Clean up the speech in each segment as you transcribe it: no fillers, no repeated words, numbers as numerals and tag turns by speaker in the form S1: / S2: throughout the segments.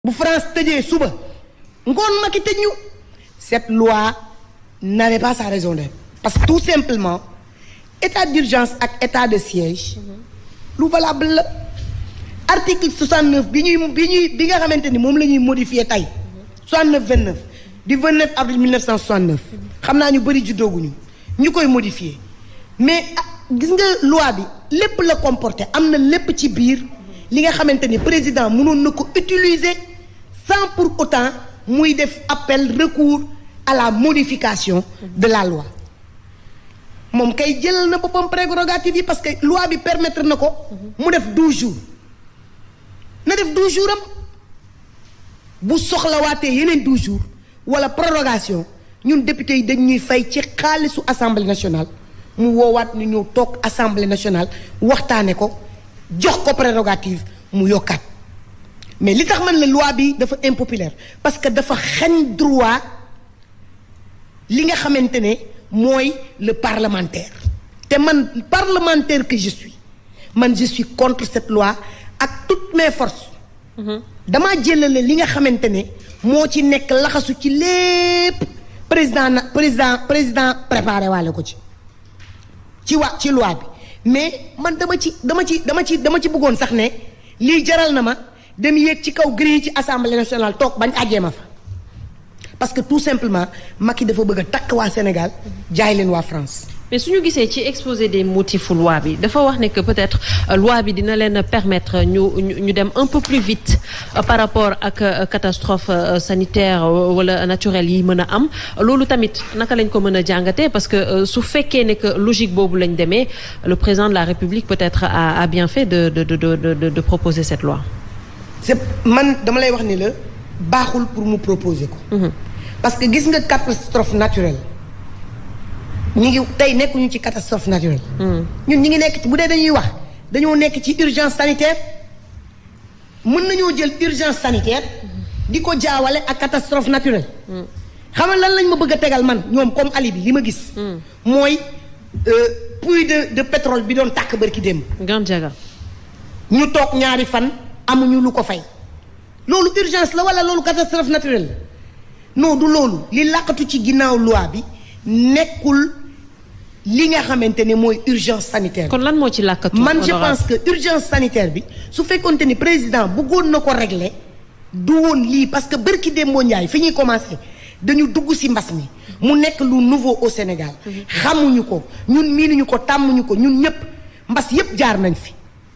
S1: bu France tëjee suba ngoon Macky tëj ñu cette loi n'avait pas sa raison d'être parce que tout simplement état d'urgence ak état de siège lu valable la article 69 bi nga xamante ni moom la ñuy modifier tey 69-29 du 29 avril 1969 xam naa ñu bëri juddooguñu ñu koy modifier mais gis nga loi bi lépp la comporté am na lépp ci biir li nga xamante ni président mënoon na ko utiliser sans pour autant muy def appel recours à la modification de la loi moom kay jëlal na boppam prérogative yi parce que loi bi permettre na ko mu def 12 jours na def 12 jours am bu soxlawaatee yeneen 12 jours wala prorogation ñun député yi dañ ñuy fay ci xaalisu assemblée nationale mu woowaat ñu ñëw toog assemblée nationale waxtaane ko jox ko prérogative mu yokkaat mais li tax man la loi bi dafa impopulaire parce que dafa xañ droit li nga xamante ne mooy le parlementaire te man parlementaire que je suis contre cette loi ak toutes mes forces damaa jëlale li nga xamante ne moo ci nekk laxasu ci lépp président préparé waale ko ci loi bi mais man dama ci bëggoon sax ne lii jaral na ma dem yéeg ci kaw grille ci assemblée nationale toog bañ àjjee ma fa parce que tout simplement Macky dafa bëgg a takk waa Sénégal jaay leen waa France.
S2: mais suñu gisee ci exposé des motifs loi bi dafa wax ne que peut-être loi bi dina leen permettre ñu dem un peu plus vite par rapport ak catastrophe sanitaire wala naturelle yi mën a am loolu tamit naka lañ ko mën a jàngatee parce que su fekkee ne que logique boobu lañ demee le président de la République peut-être a bien fait de proposer cette loi.
S1: c'est man dama lay wax ni la baaxul pour mu proposer ko. parce que gis nga catastrophe naturelle. ñi ngi tey nekkuñu ci catastrophe naturelle. ñun ñi ngi nekk ci bu dee dañuy wax dañoo nekk ci urgence sanitaire mën nañoo jël urgence sanitaire di ko jaawale ak catastrophe naturelle. xam nga lan lañ ma bëgg a tegal man ñoom comme alibi li ma gis. mooy puits de pétrole bi doon tàkk bërki démb.
S2: Gandiaga.
S1: ñu toog ñaari fan amuñu lu ko fay. loolu urgence la wala loolu catastrophe naturelle la non du loolu li làqatu ci ginnaaw loi bi nekkul. li nga xamante ne mooy urgence sanitaire.
S2: kon lan moo ci làkkatu
S1: man je pense que urgence sanitaire bi su fekkonte ni président bëggoon na ko régler du woon lii parce que bërki Demba Ndiaye fi ñuy commencé dañu dugg ci mbas mi mu nekk lu nouveau au Sénégal. xamuñu ko ñun miinuñu ko tàmmuñu ko ñun ñëpp mbas yëpp jaar nañ fi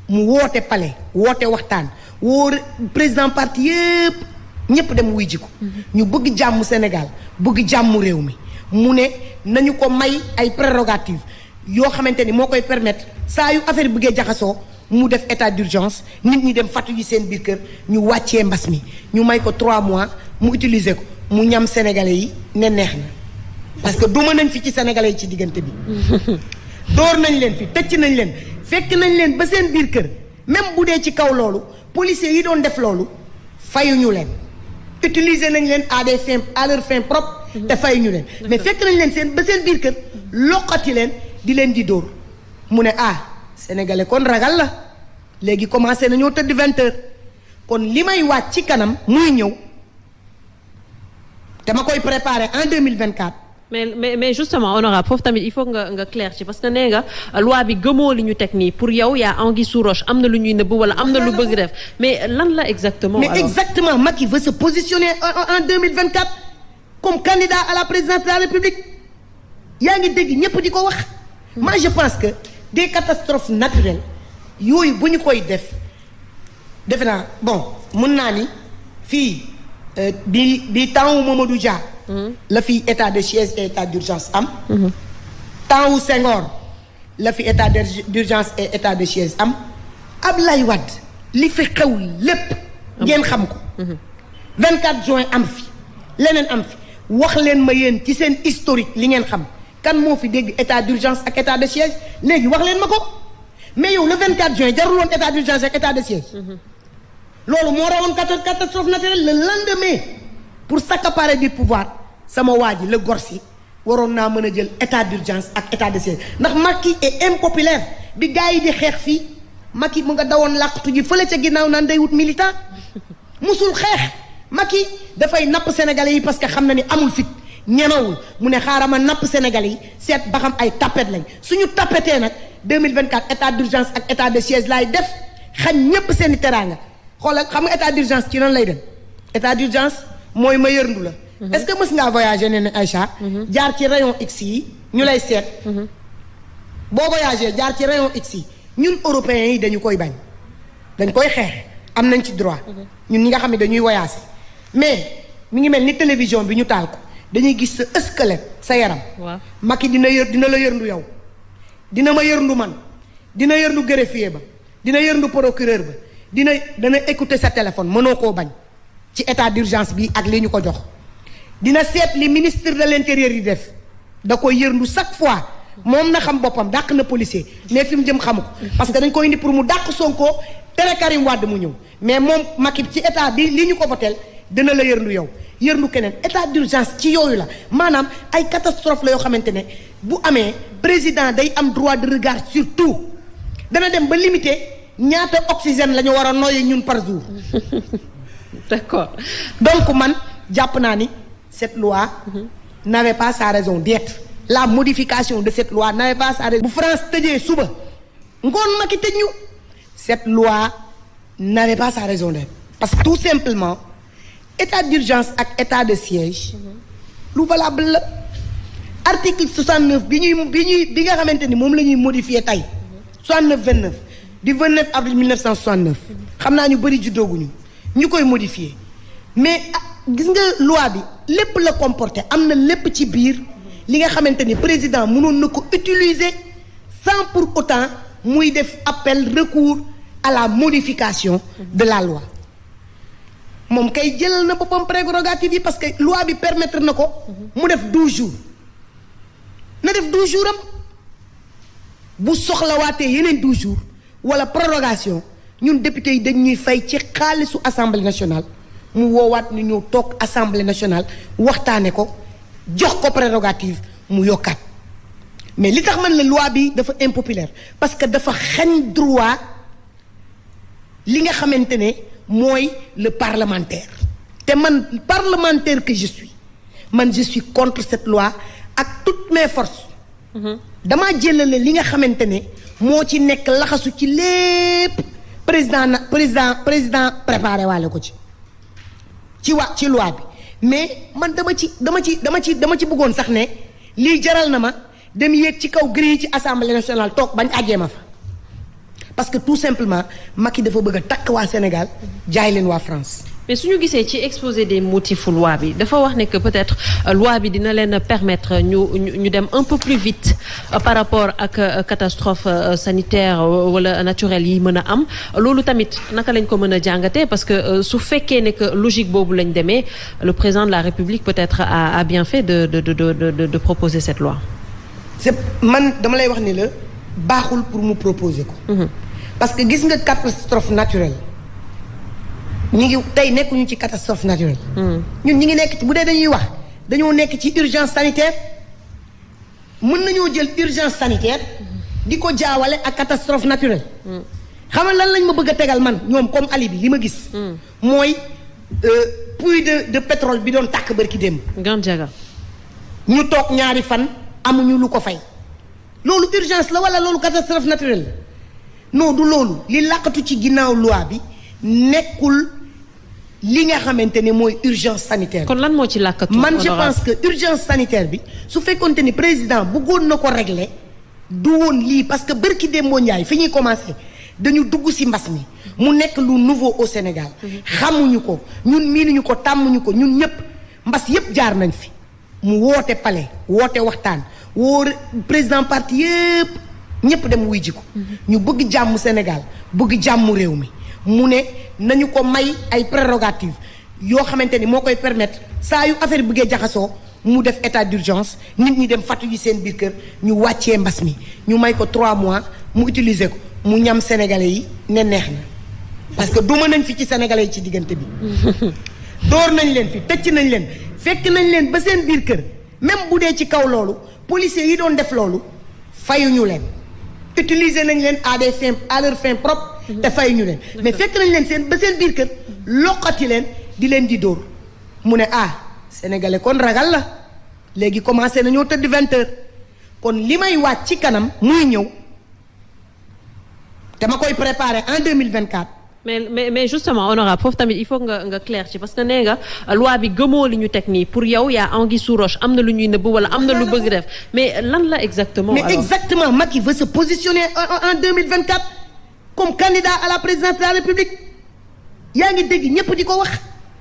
S1: mu woote palais woote waxtaan woo président parti yëpp ñëpp dem wuy ji ko. ñu bëgg jàmm Sénégal bëgg jàmm réew mi. mu ne nañu ko may ay prérogatives yoo xamante ni moo koy permettre saa yu affaire bi bëggee jaxasoo mu def état d'urgence nit ñi dem fatu yi seen biir kër ñu wàccee mbas mi ñu may ko 3 mois mu utiliser ko mu ñam sénégalais yi ne neex na parce que duma nañ fi ci sénégalais yi ci diggante bi door nañ leen fi tëcc nañ leen fekk nañ leen ba seen biir kër même bu dee ci kaw loolu policiers yi doon def loolu fayuñu leen utiliser nañ leen à des fins à leur fin propre te fay ñu leen mais fekk nañ leen seen ba seen biir kër loqati leen di leen di dóor mu ne sénégalais kon ragal la léegi commencé nañoo tëdd 20 heures kon li may waat ci kanam muy ñëw dama koy préparer en 2024.
S2: mais justement honorable foofu tamit il faut nga clair ci parce que nee nga loi bi gëmoo li ñu teg nii pour yow yaa anguille sous roche am na lu ñuy nëbb wala am na lu bëgg def mais lan la exactement.
S1: mais alors exactement Macky veut se positionner en 2024. comme candidat à la présidence de la République yaa ngi dégg ñëpp di ko wax. moi je pense que des catastrophes naturelles yooyu bu ñu koy defe naa bon mun naa ni fii bi temps wu Mamadou Dia. la fi état de siège et état d'urgence am. temps wu Senghor la fi état d'urgence et état de siège am. Ablaye Wade li fi xew lépp. ngeen xam ko. 24 juin am fi leneen am fi. wax leen ma yéen ci seen historique li ngeen xam kan moo fi dégg état d'urgence ak état de siège léegi wax leen ma ko mais yow le 24 juin jarul woon état d'urgence ak état de siège. loolu moo rawoon catastrophe naturelle le lendemain pour s'accaparer du pouvoir sama waa ji la gorsi waroon naa mën a jël état d'urgence ak état de siège ndax Macky est impopulaire bi gars yi di xeex fii Macky mu nga dawoon làqatu ji fële ca ginnaaw naan day wut militant musul xeex. Macky dafay napp sénégalais yi parce que xam na ni amul fit ñemewul mu ne xaaral ma napp sénégalais yi seet ba xam ay tapet lañ suñu tapetee nag 2024 état d'urgence ak état de siège laay def xañ ñépp seeni teraanga xoolal xam nga état d'urgence ci nan lay dem état d'urgence mooy ma yërndu la. est-ce que mës ngaa voyager ne Aïcha. jaar ci rayon X yi ñu lay seet. boo voyager jaar ci rayon X yi ñun européens yi dañu koy bañ dañ koy xeex am nañ ci droit. ñun ñi nga xam ne dañuy voyager mais mi ngi mel ni télévision bi ñu taal ko dañuy gis sa squelette sa yaram. waaw Macky dina la yërndu yow dina ma yërndu man dina yërndu greffier ba dina yërndu procureur ba dana écouter sa téléphone mënoo koo bañ ci état d'urgence bi ak li ñu ko jox. dina seet li ministre de l'intérieur yi def da koy yërndu chaque fois moom na xam boppam dàq na policier mais fi mu jëm xamu ko parce que dañ ko indi pour mu dàq Sonko tere Karim Wade mu ñëw mais moom Macky ci état bi li ñu ko voteel dina la yërndu yow yërndu keneen état d'urgence ci yooyu la maanaam ay catastrophe la yoo xamante ne bu amee président day am droit de regard sur tout dana dem ba limiter ñaata oxygène la ñu war a noyyi ñun par jour.
S2: D'accord.
S1: Donc man jàpp naa ni cette loi n'avait pas sa raison d'être. La modification de cette loi n'avait pas sa raison. bu France tëjee suba ngoon Macky tëj ñu cette loi n'avait pas sa raison d'être parce que tout simplement état d'urgence ak état de siège lu valable la article 69 bi nga xamante ni moom la ñuy modifier tey 69-29 du 29 avril 1969 xam naa ñu bëri juddooguñu ñu koy modifier mais gis nga loi bi lépp la comporté am na lépp ci biir li nga xamante ni président mënoon na ko utiliser sans pour autant muy def appel recours à la modification de la loi moom kay jëlal na boppam prérogative yi parce que loi bi permettre na ko mu def 12 jours na def 12 jours am bu soxlawaatee yeneen 12 jours wala prorogation ñun député yi dañ ñuy fay ci xaalisu assemblée nationale mu woowaat ñu ñëw toog assemblée nationale waxtaane ko jox ko prérogative mu yokkaat mais li tax man la loi bi dafa impopulaire parce que dafa xañ droit li nga xamante ne mooy le parlementaire te man parlementaire que je suis contre cette loi ak toutes mes forces damaa jëlale li nga xamante ne moo ci nekk laxasu ci lépp président préparé waale ko ci loi bi mais man dama ci bëggoon sax ne lii jaral na ma dem yéeg ci kaw grille ci assemblée nationale toog bañ àjjee ma fa parce que tout simplement Macky dafa bëgg a takk waa Sénégal jaay leen waa France.
S2: mais suñu gisee ci exposé des motifs loi bi dafa wax ne que peut-être loi bi dina leen permettre ñu dem un peu plus vite par rapport ak catastrophe sanitaire wala naturelle yi mën a am loolu tamit naka lañ ko mën a jàngatee parce que su fekkee ne que logique boobu lañ demee le président de la République peut-être a bien fait de proposer cette loi.
S1: c'est man dama lay wax ni la baaxul pour mu proposer ko. parce que gis nga catastrophe naturelle. ñu ngi tey nekkuñu ci catastrophe naturelle. ñun ñi ngi nekk ci bu dee dañuy wax dañoo nekk ci urgence sanitaire mën nañoo jël urgence sanitaire di ko jaawale ak catastrophe naturelle. xam nga lan lañ ma bëgg a tegal man ñoom comme alibi li ma gis. mooy puits de pétrole bi doon tàkk bërki démb.
S2: Gandiaga.
S1: ñu toog ñaari fan amuñu lu ko fay. loolu urgence la wala loolu catastrophe naturelle la non du loolu li làqatu ci ginnaaw loi bi nekkul. li nga xamante ne mooy urgence sanitaire.
S2: kon lan moo ci làkkatu.
S1: man je pense que urgence sanitaire bi su fekkonte ni président bëggoon na ko régler du woon lii parce que bërki Dembo Ndiaye fi ñuy commencé dañu dugg ci mbas mi mu nekk lu nouveau au Sénégal. xamuñu ko ñun miinuñu ko tàmmuñu ko ñun ñëpp mbas yëpp jaar nañ fi mu woote palais woote waxtaan woo président parti yëpp ñëpp dem wuy ji ko. ñu bëgg jàmm Sénégal bëgg jàmm réew mi. mu ne nañu ko may ay prérogatives yoo xamante ni moo koy permettre saa yu affaire bëggee jaxasoo mu def état d'urgence nit ñi dem fàttu yi seen biir kër ñu wàccee mbas mi ñu may ko 3 mois mu utiliser ko mu ñam sénégalais yi ne neex na parce que duma nañ fi ci sénégalais yi ci diggante bi door nañ leen fi tëcc nañ leen fekk nañ leen ba seen biir kër même bu dee ci kaw loolu policiers yi doon def loolu fayuñu leen utiliser nañ leen à des fins à leur fin propre te fay ñu leen mais fekk nañ leen seen ba seen biir kër loqati leen di leen di dóor mu ne sénégalais kon ragal la léegi commencé nañoo tëdd 20h kon li may waaj ci kanam muy ñëw dama koy préparer en 2024.
S2: mais justement honorable foofu tamit il faut nga clair ci parce que nee nga loi bi gëmoo li ñu teg nii pour yow yaa anguille sous roche am na lu ñuy nëbb wala am na lu bëgg def mais lan la exactement.
S1: mais alors exactement Macky veut se positionner en 2024 comme candidat à la présidence de la République yaa ngi dégg ñëpp di ko wax.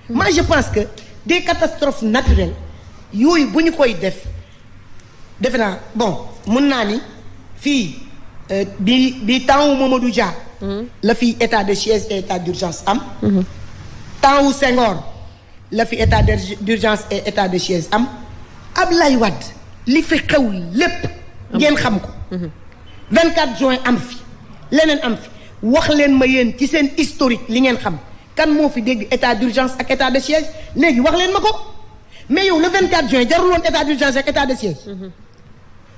S1: moi je pense que des catastrophes naturelles yooyu bu ñu koy defe naa bon mun naa ni fii bi temps wu Mamadou Dia. la fi état de siège et état d'urgence am. temps wu Senghor la fi état d'urgence et état de siège am. Ablaye Wade li fi xew lépp. ngeen xam ko. 24 juin am fi leneen am fi wax leen ma yéen ci seen historique li ngeen xam kan moo fi dégg état d'urgence ak état de siège léegi wax leen ma ko mais yow le 24 juin jarul woon état d'urgence ak état de siège.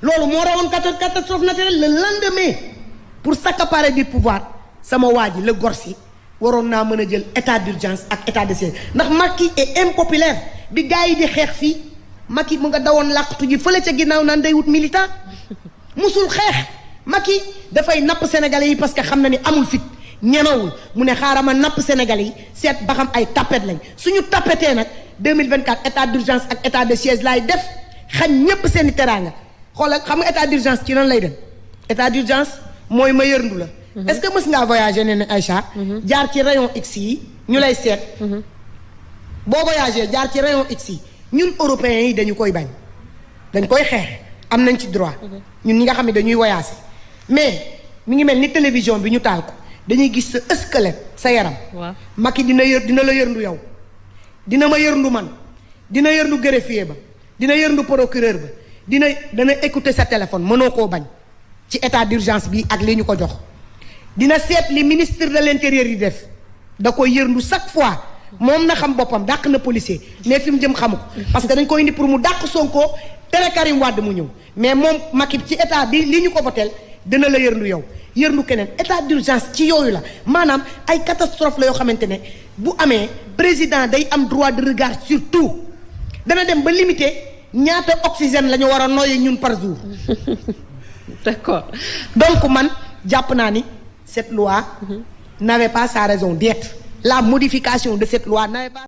S1: loolu moo rawoon catastrophe naturelle le lendemain pour s'accaparer du pouvoir. sama waa ji la Gorsi waroon naa mën a jël état d'urgence ak état de siège ndax Macky est impopulaire bi gars yi di xeex fii Macky mu nga dawoon làqatu ji fële ca ginnaaw naan day wut militant musul xeex Macky dafay napp sénégalais yi parce que xam na ni amul fit ñemewul mu ne xaaral ma napp sénégalais yi seet ba xam ay tapet lañ suñu tapetee nag 2024 état d'urgence ak état de siège laay def xañ ñépp seeni teraanga xoolal xam nga état d'urgence ci lan lay dem état d'urgence mooy ma yërndu la. est-ce que mës ngaa voyager ne Aïcha. jaar ci rayon X yi ñu lay seet. boo voyager jaar ci rayon X yi ñun européens yi dañu koy bañ dañ koy xeex am nañ ci droit. ñun ñi nga xam ne dañuy voyager mais mi ngi mel ni télévision bi ñu taal ko dañuy gis sa squelette sa yaram. waaw Macky dina la yërndu yow dina ma yërndu man dina yërndu greffier ba dina yërndu procureur ba dana écouter sa téléphone mënoo koo bañ ci état d'urgence bi ak li ñu ko jox. dina seet li ministre de l'intérieur yi def da koy yërndu chaque fois moom na xam boppam dàq na policier mais fi mu jëm xamu ko parce que dañ koy indi pour mu dàq Sonko tere Karim Wade mu ñëw mais moom Macky ci état bi li ñu ko voteel dina la yërndu yow yërndu keneen état d'urgence ci yooyu la maanaam ay catastrophe la yoo xamante ne bu amee président day am droit de regard sur tout dana dem ba limiter ñaata oxygène la ñu war a noyyi ñun par jour.
S2: D'accord.
S1: donc man jàpp naa ni. Cette loi n'avait pas sa raison d'être. La modification de cette loi n'avait pas